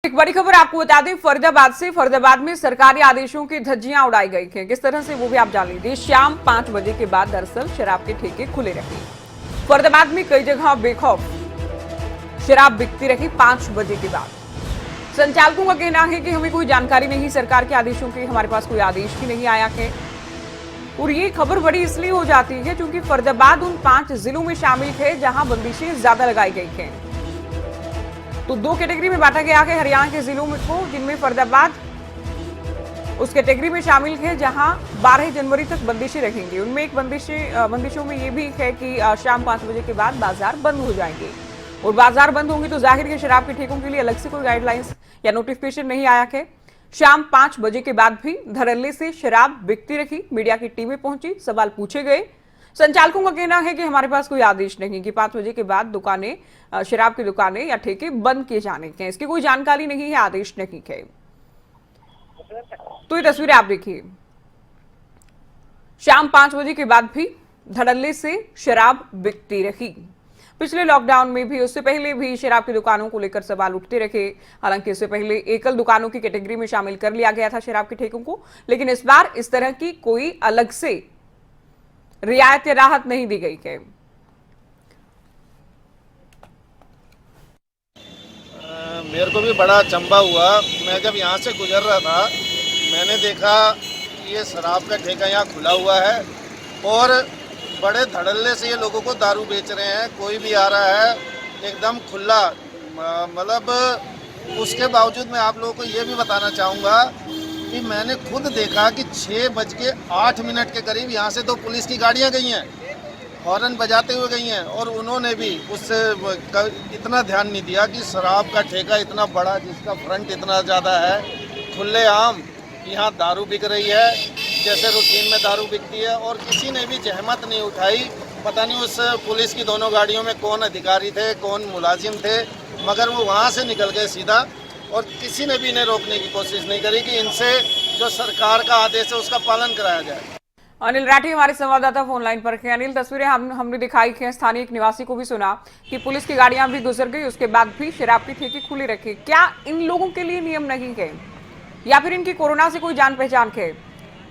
एक बड़ी खबर आपको बता दें फरीदाबाद से। फरीदाबाद में सरकारी आदेशों की धज्जियां उड़ाई गई हैं। किस तरह से वो भी आप जान लीजिए। शाम 5 बजे के बाद दरअसल शराब के ठेके खुले रहे। फरीदाबाद में कई जगह बेखौफ शराब बिकती रही 5 बजे के बाद। संचालकों का कहना है कि हमें कोई जानकारी नहीं सरकार के आदेशों की, हमारे पास कोई आदेश ही नहीं आया है। और ये खबर बड़ी इसलिए हो जाती है क्योंकि फरीदाबाद उन 5 जिलों में शामिल है जहां बंदिशें ज्यादा लगाई गई हैं। तो 2 कैटेगरी में बांटा गया है हरियाणा के जिलों में को, जिनमें फरीदाबाद उस कैटेगरी में शामिल है जहां 12 जनवरी तक बंदिशें रहेंगी। उनमें एक बंदिशों में ये भी है कि शाम 5 बजे के बाद बाजार बंद हो जाएंगे। और बाजार बंद होंगी तो जाहिर है शराब के ठेकों के लिए अलग से कोई गाइडलाइंस या नोटिफिकेशन नहीं आया है। शाम 5 बजे के बाद भी धड़ल्ले से शराब बिकती रही। मीडिया की टीमें पहुंची, सवाल पूछे गए। संचालकों का कहना है कि हमारे पास कोई आदेश नहीं कि 5 बजे के बाद दुकानें, शराब की दुकानें या ठेके बंद किए जाने के, इसकी कोई जानकारी नहीं है, आदेश नहीं है। तो ये तस्वीरें आप देखिए, शाम 5 बजे के बाद भी धड़ल्ले से शराब बिकती रही। पिछले लॉकडाउन में भी, उससे पहले भी शराब की दुकानों को लेकर सवाल उठते रहे। हालांकि इससे पहले एकल दुकानों की कैटेगरी में शामिल कर लिया गया था शराब के ठेकों को, लेकिन इस बार इस तरह की कोई अलग से रियायत या राहत नहीं दी गई है। मेरे को भी बड़ा अचंभा हुआ। मैं जब यहाँ से गुजर रहा था मैंने देखा कि ये शराब का ठेका यहाँ खुला हुआ है और बड़े धड़ल्ले से ये लोगों को दारू बेच रहे हैं। कोई भी आ रहा है एकदम खुला, मतलब उसके बावजूद मैं आप लोगों को ये भी बताना चाहूँगा कि मैंने खुद देखा कि 6:08 के करीब यहाँ से 2 पुलिस की गाड़ियाँ गई हैं, हॉर्न बजाते हुए गई हैं, और उन्होंने भी उससे इतना ध्यान नहीं दिया कि शराब का ठेका इतना बड़ा जिसका फ्रंट इतना ज़्यादा है, खुलेआम यहाँ दारू बिक रही है जैसे रूटीन में दारू बिकती है, और किसी ने भी जहमत नहीं उठाई। पता नहीं उस पुलिस की दोनों गाड़ियों में कौन अधिकारी थे, कौन मुलाजिम थे, मगर वो वहाँ से निकल गए सीधा, और किसी ने भी इन्हें रोकने की कोशिश नहीं करी कि इनसे जो सरकार का आदेश है उसका पालन कराया जाए। अनिल राठी हमारे संवाददाता फोन लाइन पर हैं। अनिल, तस्वीरें हमने दिखाई है, स्थानीय एक निवासी को भी सुना कि पुलिस की गाड़ियां भी गुजर गई, उसके बाद भी शराब की ठेके खुली रखी। क्या इन लोगों के लिए नियम नहीं है या फिर इनकी कोरोना से कोई जान पहचान है,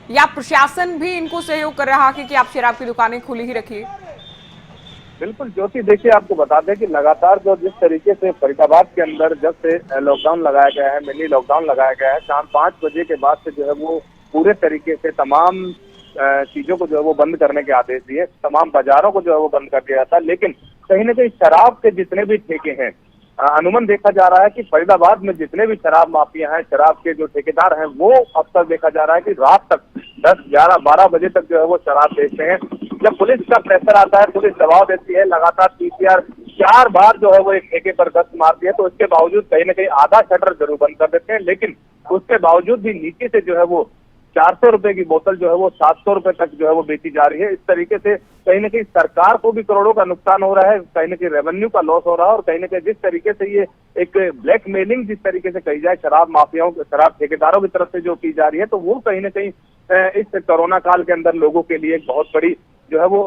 या प्रशासन भी इनको सहयोग कर रहा है कि आप शराब की दुकानें खुली ही रखिए? बिल्कुल ज्योति, देखिए आपको बता दें कि लगातार जो जिस तरीके से फरीदाबाद के अंदर जब से लॉकडाउन लगाया गया है, मिनी लॉकडाउन लगाया गया है, शाम 5 बजे के बाद से जो है वो पूरे तरीके से तमाम चीजों को जो है वो बंद करने के आदेश दिए, तमाम बाजारों को जो है वो बंद कर दिया था। लेकिन कहीं ना कहीं शराब के जितने भी ठेके हैं, अनुमान देखा जा रहा है कि फरीदाबाद में जितने भी शराब माफिया हैं, शराब के जो ठेकेदार हैं, वो अब तक देखा जा रहा है कि रात तक 10, 11, 12 बजे तक जो है वो शराब बेचते हैं। जब पुलिस का प्रेशर आता है, पुलिस दबाव देती है, लगातार PCR 4 बार जो है वो एक ठेके पर गश्त मारती है, तो उसके बावजूद कहीं ना कहीं आधा शटर जरूर बंद कर देते हैं। लेकिन उसके बावजूद भी नीचे से जो है वो 400 रुपए की बोतल जो है वो 700 रुपए तक जो है वो बेची जा रही है। इस तरीके से कहीं ना कहीं सरकार को भी करोड़ों का नुकसान हो रहा है, कहीं ना कहीं रेवेन्यू का लॉस हो रहा है, और कहीं ना कहीं जिस तरीके से ये एक ब्लैकमेलिंग जिस तरीके से कही जाए शराब माफियाओं, शराब ठेकेदारों की तरफ से जो की जा रही है, तो वो कहीं ना कहीं इस कोरोना काल के अंदर लोगों के लिए एक बहुत बड़ी जो है वो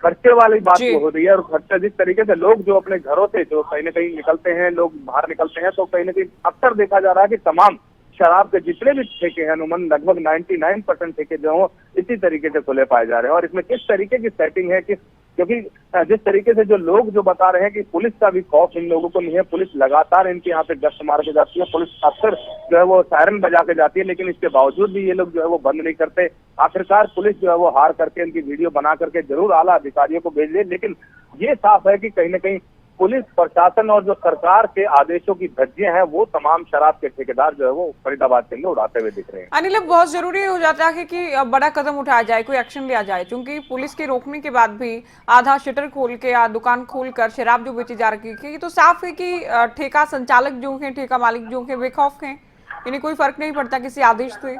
खर्चे वाली बात हो रही है। और खर्चा जिस तरीके से लोग जो अपने घरों से जो कहीं ना कहीं निकलते हैं, लोग बाहर निकलते हैं, तो कहीं ना कहीं अक्सर देखा जा रहा है कि तमाम शराब के जितने भी ठेके हैं, अनुमान लगभग 99% ठेके जो हो इसी तरीके से खुले पाए जा रहे हैं। और इसमें किस तरीके की सेटिंग है, क्योंकि जिस तरीके से जो लोग जो बता रहे हैं कि पुलिस का भी खौफ इन लोगों को नहीं है, पुलिस लगातार इनके यहाँ पे गश्त मार के जाती है, पुलिस अक्सर जो है वो सायरन बजा के जाती है, लेकिन इसके बावजूद भी ये लोग जो है वो बंद नहीं करते। आखिरकार पुलिस जो है वो हार करके इनकी वीडियो बना करके जरूर आला अधिकारियों को भेज दे, लेकिन ये साफ है कि कहीं ना कहीं पुलिस प्रशासन और जो सरकार के आदेशों की धज्जियां हैं, वो तमाम शराब के ठेकेदार जो है वो फरीदाबाद के अंदर उड़ाते हुए दिख रहे हैं। अनिल, बहुत जरूरी हो जाता है कि बड़ा कदम उठाया जाए, कोई एक्शन लिया जाए, क्योंकि पुलिस के रोकने के बाद भी आधा शटर खोल के या दुकान खोल कर शराब जो बेची जा रही है, ये तो साफ है कि ठेका संचालक जो है, ठेका मालिक जो है, बेखौफ हैं, इन्हें कोई फर्क नहीं पड़ता किसी आदेश से।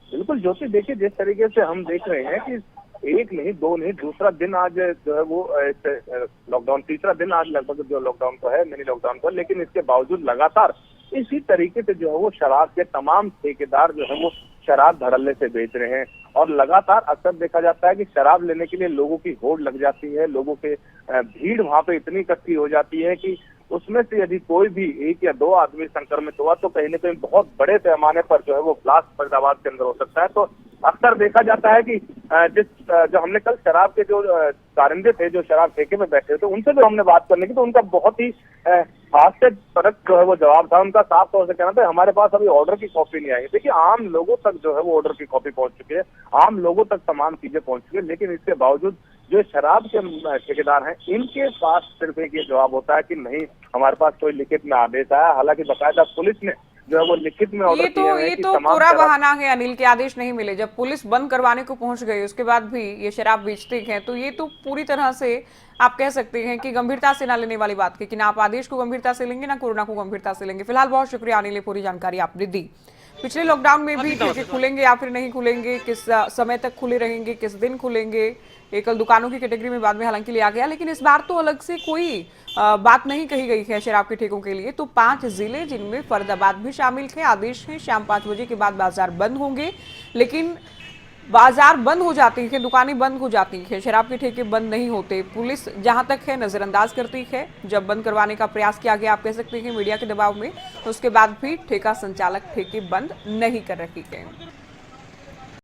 बिल्कुल ज्योति, देखिए जिस तरीके से हम देख रहे हैं कि एक नहीं, 2 नहीं, दूसरा दिन आज जो है वो लॉकडाउन, तीसरा दिन आज लगभग जो लॉकडाउन को है, मिनी लॉकडाउन को, लेकिन इसके बावजूद लगातार इसी तरीके से जो है वो शराब के तमाम ठेकेदार जो है वो शराब धड़ल्ले से बेच रहे हैं। और लगातार अक्सर देखा जाता है कि शराब लेने के लिए लोगों की होड़ लग जाती है, लोगों के भीड़ वहां पे इतनी इकट्ठी हो जाती है कि उसमें से यदि कोई भी 1 या 2 आदमी संक्रमित हुआ तो कहीं न कहीं बहुत बड़े पैमाने पर जो है वो ब्लास्ट फरीदाबाद के अंदर हो सकता है। तो अक्सर देखा जाता है कि जो हमने कल शराब के जो कारिंदे थे, जो शराब ठेके में बैठे थे, उनसे जो हमने बात करने की तो उनका बहुत ही हास्यपरक जो है वो जवाब था। उनका साफ तौर से कहना था हमारे पास अभी ऑर्डर की कॉपी नहीं आई है। देखिए, आम लोगों तक जो है वो ऑर्डर की कॉपी पहुंच चुकी है, आम लोगों तक तमाम चीजें पहुंच चुकी है, लेकिन इसके बावजूद जो शराब के ठेकेदार हैं, इनके पास सिर्फ एक ये जवाब होता है कि नहीं, हमारे पास कोई लिखित में आदेश आया। हालांकि बाकायदा पुलिस ने जो है वो लिखित में ऑर्डर किए हैं ये कि तो तमाम पूरा शराब- बहाना है अनिल के आदेश नहीं मिले। जब पुलिस बंद करवाने को पहुंच गई उसके बाद भी ये शराब बेचते हैं, तो ये तो पूरी तरह से आप कह सकते हैं कि गंभीरता से ना लेने वाली बात है कि ना आप आदेश को गंभीरता से लेंगे ना कोरोना को गंभीरता से लेंगे। फिलहाल बहुत शुक्रिया अनिल, पूरी जानकारी आपने दी। पिछले लॉकडाउन में भी ठेके खुलेंगे या फिर नहीं खुलेंगे, किस समय तक खुले रहेंगे, किस दिन खुलेंगे, ये कल दुकानों की कैटेगरी में बाद में हालांकि लिया गया, लेकिन इस बार तो अलग से कोई बात नहीं कही गई है शराब के ठेकों के लिए। तो 5 जिले जिनमें फरीदाबाद भी शामिल थे, आदेश है शाम 5 बजे के बाद बाजार बंद होंगे। लेकिन बाजार बंद हो जाती है, दुकानें बंद हो जाती हैं, शराब के ठेके बंद नहीं होते। पुलिस जहां तक है नजरअंदाज करती है। जब बंद करवाने का प्रयास किया गया, आप कह सकते हैं मीडिया के दबाव में, उसके बाद भी ठेका संचालक ठेके बंद नहीं कर रही है।